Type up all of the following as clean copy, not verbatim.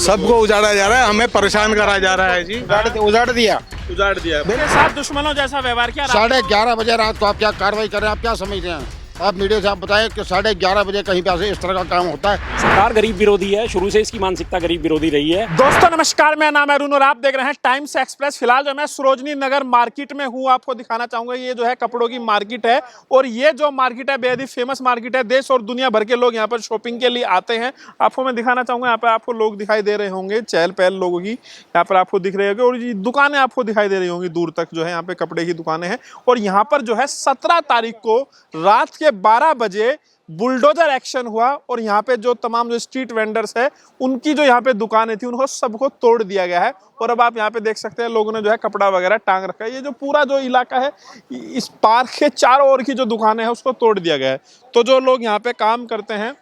सबको उजाड़ा जा रहा है, हमें परेशान करा जा रहा है जी। उजाड़ दिया। उजाड़ दिया। मेरे साथ दुश्मनों जैसा व्यवहार किया। 11:30 बजे रात को आप क्या कार्रवाई कर रहे हैं? आप क्या समझ रहे हैं? आप मीडिया से आप बताएं कि 11:30 बजे कहीं पे ऐसे इस तरह का काम होता है? सरकार गरीब विरोधी है, शुरू से इसकी मानसिकता गरीब विरोधी रही है। दोस्तों नमस्कार, मेरा नाम है अरुण और आप देख रहे हैं टाइम्स एक्सप्रेस। फिलहाल जो मैं सरोजनी नगर मार्केट में हूं, आपको दिखाना चाहूंगा। ये जो है कपड़ों की मार्केट है और ये जो मार्केट है बेहद ही फेमस मार्केट है। देश और दुनिया भर के लोग यहाँ पर शॉपिंग के लिए आते हैं। आपको मैं दिखाना चाहूंगा, यहाँ पर आपको लोग दिखाई दे रहे होंगे, चहल पहल लोगों की यहाँ पर आपको दिख रही होगी और ये दुकानें आपको दिखाई दे रही होंगी दूर तक। जो है यहाँ पे कपड़े की दुकानें हैं और यहाँ पर जो है 17 तारीख को रात के 12 बजे बुलडोजर एक्शन हुआ और यहाँ पे जो तमाम जो स्ट्रीट वेंडर्स है उनकी जो यहाँ पे दुकानें थी उनको सबको तोड़ दिया गया है। और अब आप यहाँ पे देख सकते हैं लोगों ने जो है कपड़ा वगैरह टांग रखा है। ये जो पूरा जो इलाका है, इस पार्क के चारों ओर की जो दुकानें हैं उसको तोड़ दिया गया है। तो जो लोग यहाँ पे काम करते हैं,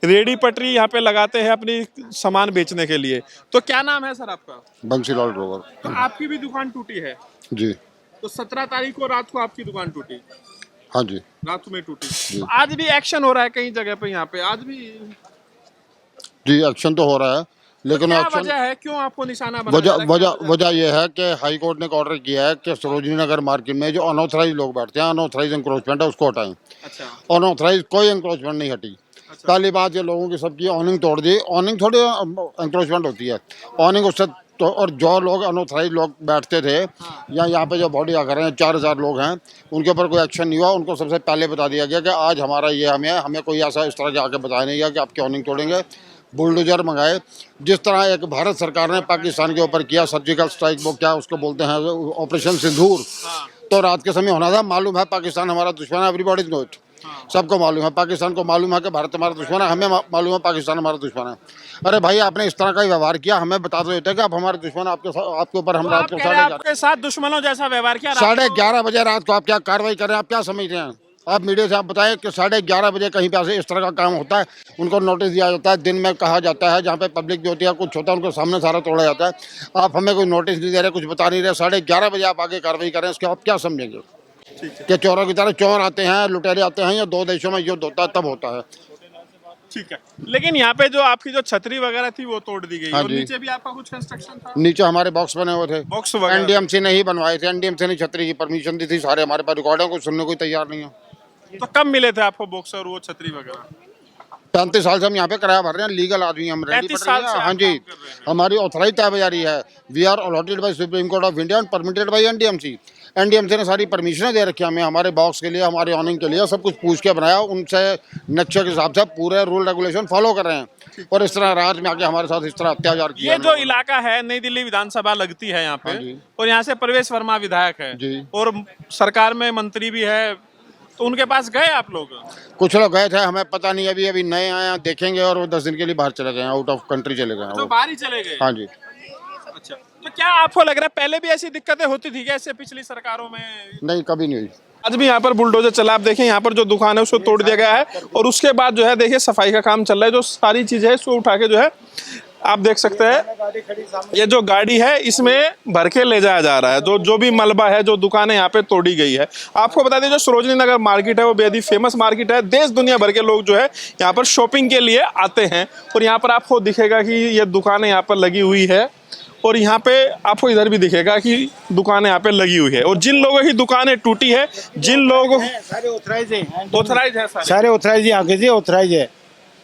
रेडी पटरी यहाँ पे लगाते हैं अपनी सामान बेचने के लिए। तो क्या नाम है सर आपका? बंसीलाल ग्रोवर। तो आपकी भी दुकान टूटी है? जी तो 17 तारीख को रात को आपकी दुकान टूटी? हाँ जी, रात में टूटी। तो आज भी एक्शन हो रहा है कई जगह पे, यहाँ पे आज भी जी एक्शन तो हो रहा है, लेकिन क्या एक्शन वजह है, क्यों आपको निशाना बनाया जा रहा है? क्या वजह यह है कि हाई कोर्ट ने एक ऑर्डर किया है कि सरोजनी नगर मार्केट में जो अनऑथराइज लोग बैठते हैं, अनऑथराइज इंक्रोचमेंट है उसको हटाएं। अच्छा। अनऑथराइज कोई इंक्रोचमेंट नहीं हटी। पहली बात, ये लोगों की सबकी ऑनिंग तोड़ दी। ऑनिंग थोड़ी इंक्रोचमेंट होती है, ऑनिंग उससे तो। और जो लोग अनऑथराइज लोग बैठते थे या यहाँ पे जो बॉडी आ रहे हैं 4000 लोग हैं, उनके ऊपर कोई एक्शन नहीं हुआ। उनको सबसे पहले बता दिया गया कि आज हमारा ये हमें कोई ऐसा इस तरह के आके बताया नहीं गया कि आपकी ऑनिंग तोड़ेंगे। बुलडोजर मंगाए, जिस तरह एक भारत सरकार ने पाकिस्तान के ऊपर किया सर्जिकल स्ट्राइक, वो क्या उसको बोलते हैं, ऑपरेशन सिंदूर। तो रात के समय होना था। मालूम है पाकिस्तान हमारा दुश्मन है, एवरीबॉडी नो इट। सबको मालूम है, पाकिस्तान को मालूम है कि भारत हमारा दुश्मन है, हमें मालूम है पाकिस्तान हमारा दुश्मन है। अरे भाई, आपने इस तरह का ही व्यवहार किया, हमें बता देते कि आप हमारे दुश्मन, आपके ऊपर हम रात को आपके साथ दुश्मनों जैसा व्यवहार किया। 11:30 बजे रात को आप क्या कार्रवाई कर रहे हैं? आप क्या समझ रहे हैं? आप मीडिया से आप बताएं कि 11:30 बजे कहीं पे ऐसे इस तरह का काम होता है? उनको नोटिस दिया जाता है, दिन में कहा जाता है, जहाँ पे पब्लिक जो होती है कुछ होता है उनको सामने सारा तोड़ा जाता है। आप हमें कोई नोटिस नहीं दे रहे, कुछ बता नहीं रहे। 11:30 बजे आप आगे कार्रवाई करें, इसके आप क्या समझेंगे? कि चोरों की तरह चोर आते हैं, लुटेरे आते हैं, या दो देशों में युद्ध होता है तब होता है। ठीक है, लेकिन यहाँ पे जो आपकी जो छतरी वगैरह थी वो तोड़ दी गई। हाँ और जी। नीचे भी आपका कुछ कंस्ट्रक्शन था? नीचे हमारे बॉक्स बने हुए थे, बॉक्स वगैरह एनडीएमसी नहीं बनवाए थे। एनडीएमसी ने छतरी की परमिशन दी थी, सारे हमारे पास रिकॉर्ड है, कोई सुनने को तैयार नहीं है। तो कब मिले थे आपको बॉक्स और वो छतरी वगैरह? 35 साल से हम यहाँ पे किराया भर रहे हैं, लीगल आदमी हम। 35 साल से हाँ आप जी, काम कर रहे हैं। हमारी ऑथराइज तैयारी है। We are allotted by supreme court of India and permitted by NDMC. NDMC ने सारी परमिशनें दे रखी हमें, हमारे बॉक्स के लिए, हमारे ऑनिंग के लिए, सब कुछ पूछ के बनाया। उनसे नक्शे के हिसाब से पूरे रूल रेगुलेशन फॉलो कर रहे हैं। और इस तरह रात में आके हमारे साथ इस तरह अत्याचार किया। ये जो इलाका है, नई दिल्ली विधानसभा लगती है यहाँ पे। हाँ जी। और यहाँ से प्रवेश वर्मा विधायक है जी। और सरकार में मंत्री भी है। तो उनके पास गए आप लोग? कुछ लोग गए थे, हमें पता नहीं, अभी नए आए हैं, देखेंगे। और वो 10 दिन के लिए बाहर चले गए, आउट ऑफ कंट्री चले गए हैं तो वो। बाहर ही चले गए? हाँ जी। अच्छा, तो क्या आपको लग रहा है पहले भी ऐसी दिक्कतें होती थी क्या ऐसे पिछली सरकारों में? नहीं, कभी नहीं हुई। आज भी यहाँ पर बुलडोजर चला। आप देखें यहाँ पर जो दुकान है उसको तोड़ दिया गया है और उसके बाद जो है देखिए सफाई का काम चल रहा है। जो सारी चीजें है उसको उठा के जो है आप देख सकते हैं, ये जो गाड़ी है इसमें भर के ले जाया जा रहा है जो भी मलबा है, जो दुकानें यहाँ पे तोड़ी गई है। आपको बता दें जो सरोजनी नगर मार्केट है वो बेहद ही फेमस मार्केट है। देश दुनिया भर के लोग जो है यहाँ पर शॉपिंग के लिए आते हैं और यहाँ पर आपको दिखेगा कि ये दुकानें यहाँ पर लगी हुई है और यहाँ पे आपको इधर भी दिखेगा कि दुकानें यहाँ पे लगी हुई है। और जिन लोगों की दुकानें टूटी है, जिन लोगों सारे ऑथराइज हैं, ऑथराइज है सारे ऑथराइज यहाँ के जी, ऑथराइज है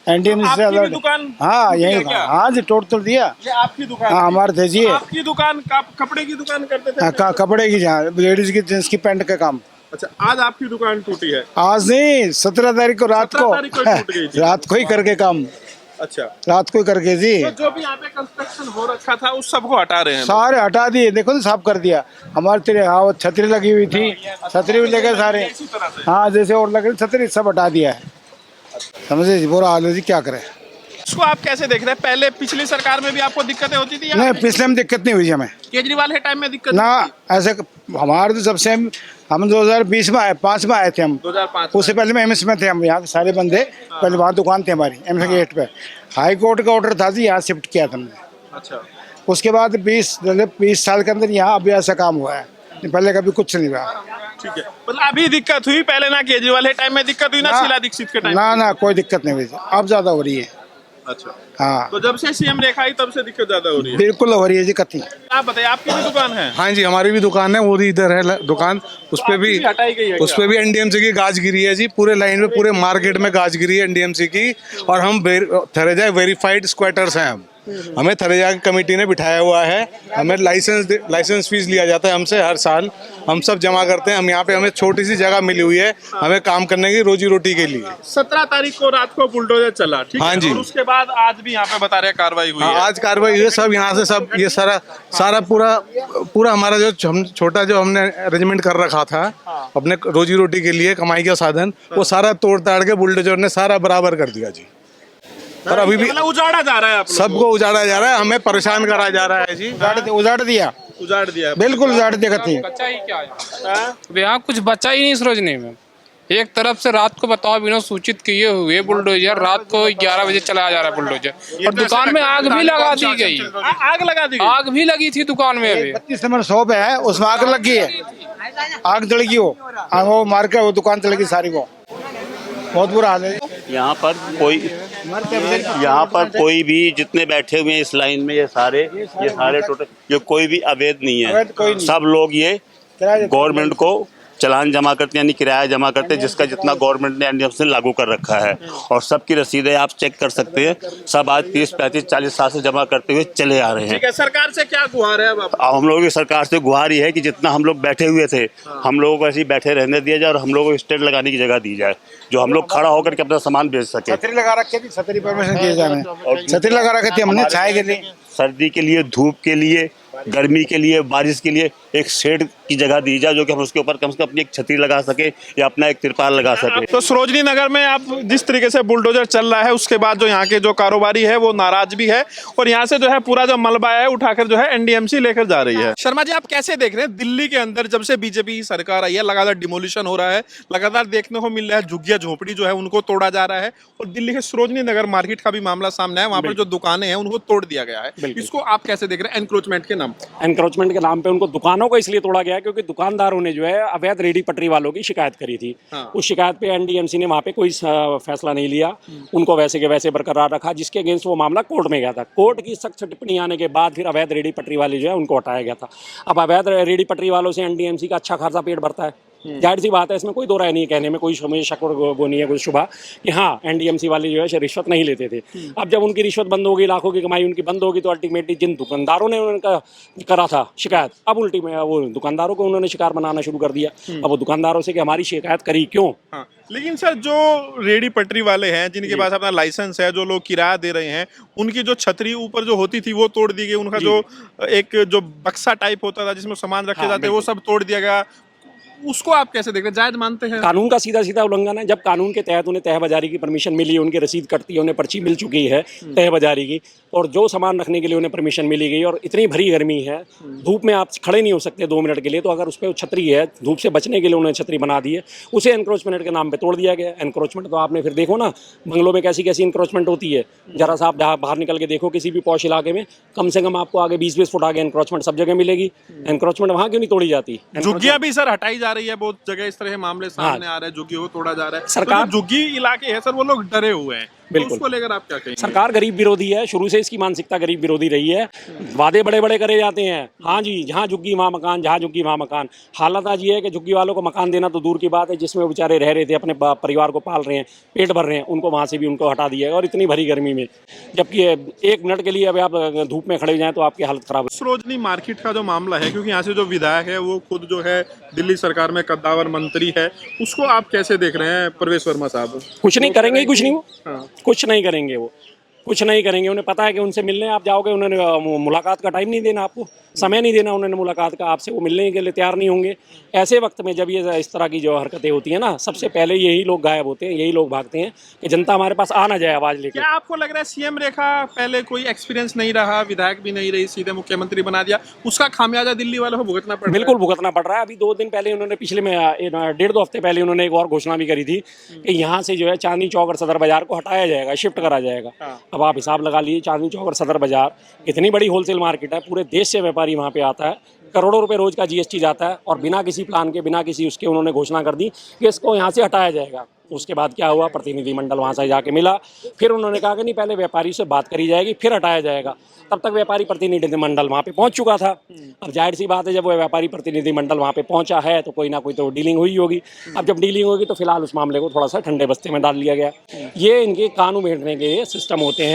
एनडीएमसी से आपकी भी अलर्ट। दुकान हाँ टूटी है यही, क्या? हाँ जी, तोड़ दिया। ये आपकी दुकान हाँ थी? हमारे थे जी। आपकी दुकान कपड़े की दुकान करते थे? कपड़े की, जहाँ लेडीज की जेंट्स की पैंट का काम। अच्छा, आज आपकी दुकान टूटी है? आज नहीं, 17 तारीख को रात 17 तारीख को टूट गई थी। रात को ही करके काम, अच्छा, रात को ही करके जी। तो जो भी यहाँ पे कंस्ट्रक्शन हो रखा था उस सबको हटा रहे हैं? सारे हटा दिए, देखो तो साफ कर दिया। हमारे तेरे, हाँ वो छतरी लगी हुई थी, छतरी भी लेके सारे, इसी तरह से? हाँ जैसे और लग रही छतरी सब हटा दिया है। समझे जी, बुरा हाल है जी, क्या करें। इसको आप कैसे देख रहे हैं? पहले पिछली सरकार में भी आपको दिक्कतें होती थी या नहीं, पिछले में दिक्कत नहीं हुई जी हमें केजरीवाल के टाइम में दिक्कत ना। नहीं थी? ऐसे हमारे तो सबसे, हम 2020 में आए, 5 में आए थे हम। 2005 उससे पहले में एमएस में थे हम, यहाँ के सारे बंदे। पहले वहाँ दुकान थी हमारी एमएस गेट पे। हाई कोर्ट का ऑर्डर था जी, यहाँ शिफ्ट किया था हमने। अच्छा, उसके बाद 20 साल के अंदर यहाँ अभी ऐसा काम हुआ है, पहले कभी कुछ नहीं हुआ। ठीक है, मतलब अभी दिक्कत हुई, पहले ना केजरीवाल के टाइम में दिक्कत हुई ना शीला दीक्षित के टाइम? ना कोई दिक्कत नहीं हुई, अब ज्यादा हो रही है। अच्छा, हाँ तो जब से सीएम रेखा आई तब से दिक्कत ज्यादा हो रही है। बिल्कुल हो रही है जी कत्ती। आप बताइए, आपकी भी दुकान है? हाँ जी, हमारी भी दुकान है, वो भी इधर है दुकान, उस पे भी हटाई गई है क्या? एनडीएमसी की गाज गिरी है जी, पूरे लाइन में पूरे मार्केट में गाज गिरी है एनडीएमसी की। और हम थरेजा वेरीफाइड स्क्वाटर्स हैं। हमें थरेजा की कमेटी ने बिठाया हुआ है, हमें लाइसेंस फीस लिया जाता है हमसे हर साल, हम सब जमा करते हैं। हम यहाँ पे हमें छोटी सी जगह मिली हुई है हमें काम करने की, रोजी रोटी के लिए। 17 तारीख को रात को बुलडोजर चला, ठीक हाँ है, जी। और उसके बाद आज भी यहाँ पे बता रहे हैं कार्रवाई हुई हाँ, है। आज कार्रवाई हुई है, सब यहाँ से सब ये सारा पूरा हमारा जो छोटा जो हमने अरेंजमेंट कर रखा था अपने रोजी रोटी के लिए, कमाई का साधन, वो सारा तोड़ ताड़ के बुलडोजर ने सारा बराबर कर दिया जी। पर अभी भी मतलब उजाड़ा जा रहा है, आप लोगों सबको उजाड़ा जा रहा है, हमें परेशान करा जा रहा है जी। उजाड़ दिया, को उजाड़ दिया है। बिल्कुल उजाड़ दिया कत्ती। बचा ही क्या हाँ? यहाँ कुछ बचा ही नहीं सरोजनी में। एक तरफ से रात को बताओ बिना सूचित किए हुए बुलडोजर रात को 11 बजे चलाया जा रहा है बुलडोजर, और दुकान में आग भी लगा दी गई। आग लगा दी गई? आग भी लगी थी दुकान में अभी। 32 नंबर शॉप है, उसमें आग लग गई है, आग जल गई वो मार्केट, वो दुकान चल गई सारी, वो बहुत बुरा हाल है। यहाँ पर कोई भी जितने बैठे हुए हैं इस लाइन में, ये सारे टोटल, ये कोई भी अवैध नहीं अवैध कोई है। नहीं। सब लोग ये गवर्नमेंट को चालान जमा करते हैं, यानी किराया जमा करते हैं, जिसका जितना गवर्नमेंट ने एनडीएमसी ने लागू कर रखा है। और सबकी रसीदें आप चेक कर सकते हैं, सब आज 30, 35, 40 साल से जमा करते हुए चले आ रहे हैं। ठीक है, सरकार से क्या गुहार है अब आप? अब हम लोगों की सरकार से गुहार ये है कि जितना हम लोग बैठे हुए थे, हम लोगों को ऐसे ही बैठे रहने दिया जाए और हम लोगों को स्टैंड लगाने की जगह दी जाए, जो हम लोग खड़ा होकर के अपना सामान बेच सके। छतरी लगा रखी थी, छतरी परमिशन किए जाने, छतरी लगा रखी थी हमने छाए के लिए। सर्दी के लिए, धूप के लिए, गर्मी के लिए, बारिश के लिए एक शेड की जगह दी जाए, जो कि हम उसके ऊपर कम से कम अपनी एक छतरी लगा सके या अपना एक तिरपाल लगा सके। तो सरोजनी नगर में आप जिस तरीके से बुलडोजर चल रहा है, उसके बाद जो यहाँ के जो कारोबारी है वो नाराज भी है, और यहाँ से जो है पूरा जो मलबा है उठाकर जो है एनडीएमसी लेकर जा रही है। शर्मा जी, आप कैसे देख रहे हैं दिल्ली के अंदर जब से बीजेपी सरकार आई है, लगातार डिमोलिशन हो रहा है, लगातार देखने को मिल रहा है झुग्गियां झोपड़ी जो है उनको तोड़ा जा रहा है, और दिल्ली के सरोजनी नगर मार्केट का भी मामला सामने है, वहाँ पर जो दुकानें हैं उनको तोड़ दिया गया है। इसको आप कैसे देख रहे हैं एनक्रोचमेंट के नाम पर? एनक्रोचमेंट के नाम पे उनको दुकानों को इसलिए तोड़ा गया क्योंकि दुकानदारों ने जो है अवैध रेडी पटरी वालों की शिकायत करी थी। उस शिकायत पे एनडीएमसी ने वहाँ पे कोई फैसला नहीं लिया, उनको वैसे के वैसे बरकरार रखा, जिसके अगेंस्ट वो मामला कोर्ट में गया था। कोर्ट की सख्त टिप्पणी आने के बाद फिर अवैध रेडी पटरी वाले जो है उनको हटाया गया था। अब अवैध रेडी पटरी वालों से एनडीएमसी का अच्छा खासा पेट भरता है, जाहिर सी बात है, इसमें कोई दो राय नहीं है, कहने में कोई शक और वो नहीं है, कोई शुभा कि हाँ एनडीएमसी वाले जो है रिश्वत नहीं लेते थे। अब जब उनकी रिश्वत बंद होगी, लाखों की कमाई उनकी बंद होगी, तो अल्टीमेटली जिन दुकानदारों ने उनका करा था शिकायत, अब उल्टी में वो दुकानदारों को उन्होंने शिकार बनाना शुरू कर दिया। अब वो दुकानदारों से कि हमारी शिकायत करी क्यों। हाँ, लेकिन सर जो रेडी पटरी वाले हैं जिनके पास अपना लाइसेंस है, जो लोग किराया दे रहे हैं, उनकी जो छतरी ऊपर जो होती थी वो तोड़ दी गई, उनका जो एक जो बक्सा टाइप होता था जिसमें सामान रखे जाते वो सब तोड़ दिया गया। उसको आप कैसे देख रहे हैं, जायज मानते हैं? कानून का सीधा सीधा उल्लंघन है। जब कानून के तहत उन्हें तह बाजारी की परमिशन मिली, उनकी रसीद कटती है, उन्हें पर्ची मिल चुकी है तह बाजारी की, और जो सामान रखने के लिए उन्हें परमिशन मिली गई, और इतनी भरी गर्मी है, धूप में आप खड़े नहीं हो सकते 2 मिनट के लिए, तो अगर उस पर छतरी है, धूप से बचने के लिए उन्होंने छतरी बना दी है, उसे एनक्रोचमेंट के नाम पर तोड़ दिया गया। एनक्रोचमेंट तो आपने फिर देखो ना, बंगलों में कैसी कैसी एनक्रोचमेंट होती है, जरा सा आप बाहर निकल के देखो किसी भी पॉश इलाके में, कम से कम आपको आगे 20-20 फुट आगे एनक्रोचमेंट सब जगह मिलेगी। एनक्रोचमेंट वहाँ क्यों नहीं तोड़ी जाती? झुग्गियां भी सर हटाई जा रही है, बहुत जगह इस तरह के मामले सामने आ रहे हैं, झुग्गी को तोड़ा जा रहा है। सरकार- तो जो झुग्गी इलाके हैं सर, वो लोग डरे हुए हैं, तो बिल्कुल। उसको लेकर आप क्या कहेंगे? सरकार गरीब विरोधी है, शुरू से इसकी मानसिकता गरीब विरोधी रही है। वादे बड़े बड़े करे जाते हैं, हाँ जी, जहाँ झुग्गी वहाँ मकान, जहाँ झुग्गी वहाँ मकान। हालत आज ये है कि झुग्गी वालों को मकान देना तो दूर की बात है, जिसमें वो बेचारे रह रहे थे, अपने परिवार को पाल रहे हैं, पेट भर रहे हैं, उनको वहाँ से भी उनको हटा दिया है, और इतनी भरी गर्मी में, जबकि 1 मिनट के लिए अभी आप धूप में खड़े हो जाएं तो आपकी हालत खराब है। सरोजनी मार्केट का जो मामला है, क्योंकि यहाँ से जो विधायक है वो खुद जो है दिल्ली सरकार में कद्दावर मंत्री है, उसको आप कैसे देख रहे हैं प्रवेश वर्मा साहब? कुछ नहीं करेंगे ही, कुछ नहीं, वो हाँ। कुछ नहीं करेंगे, वो कुछ नहीं करेंगे। उन्हें पता है कि उनसे मिलने आप जाओगे, उन्होंने मुलाकात का टाइम नहीं देना, आपको समय नहीं देना उन्होंने मुलाकात का, आपसे वो मिलने के लिए तैयार नहीं होंगे। ऐसे वक्त में जब ये इस तरह की जो हरकतें होती हैं ना, सबसे पहले यही लोग गायब होते हैं, यही लोग भागते हैं कि जनता हमारे पास आ ना जाए आवाज़ लेकर। क्या आपको लग रहा है सीएम रेखा पहले कोई एक्सपीरियंस नहीं रहा, विधायक भी नहीं रही, सीधे मुख्यमंत्री बना दिया, उसका खामियाजा दिल्ली वालों को भुगतना पड़ रहा है? बिल्कुल भुगतना पड़ रहा है। अभी 2 दिन पहले उन्होंने, पिछले में 1.5-2 हफ्ते पहले उन्होंने एक और घोषणा भी करी थी कि यहाँ से जो है चांदनी चौक और सदर बाजार को हटाया जाएगा, शिफ्ट करा जाएगा। अब आप हिसाब लगा लीजिए, चांदनी चौक और सदर बाजार इतनी बड़ी होलसेल मार्केट है, पूरे देश से व्यापारी वहाँ पे आता है, करोड़ों रुपए रोज का जीएसटी जाता है, और बिना किसी प्लान के, बिना किसी उसके उन्होंने घोषणा कर दी कि इसको यहाँ से हटाया जाएगा। उसके बाद क्या हुआ, प्रतिनिधिमंडल वहाँ से जाके मिला, फिर उन्होंने कहा कि नहीं पहले व्यापारी से बात करी जाएगी फिर हटाया जाएगा। तब तक व्यापारी प्रतिनिधिमंडल वहाँ पे पहुँच चुका था। अब जाहिर सी बात है, जब वो व्यापारी प्रतिनिधिमंडल वहाँ पे पहुँचा है तो कोई ना कोई तो डीलिंग हुई होगी। अब जब डीलिंग होगी तो फिलहाल उस मामले को थोड़ा सा ठंडे बस्ते में डाल लिया गया। ये इनके कानून भेजने के सिस्टम होते हैं।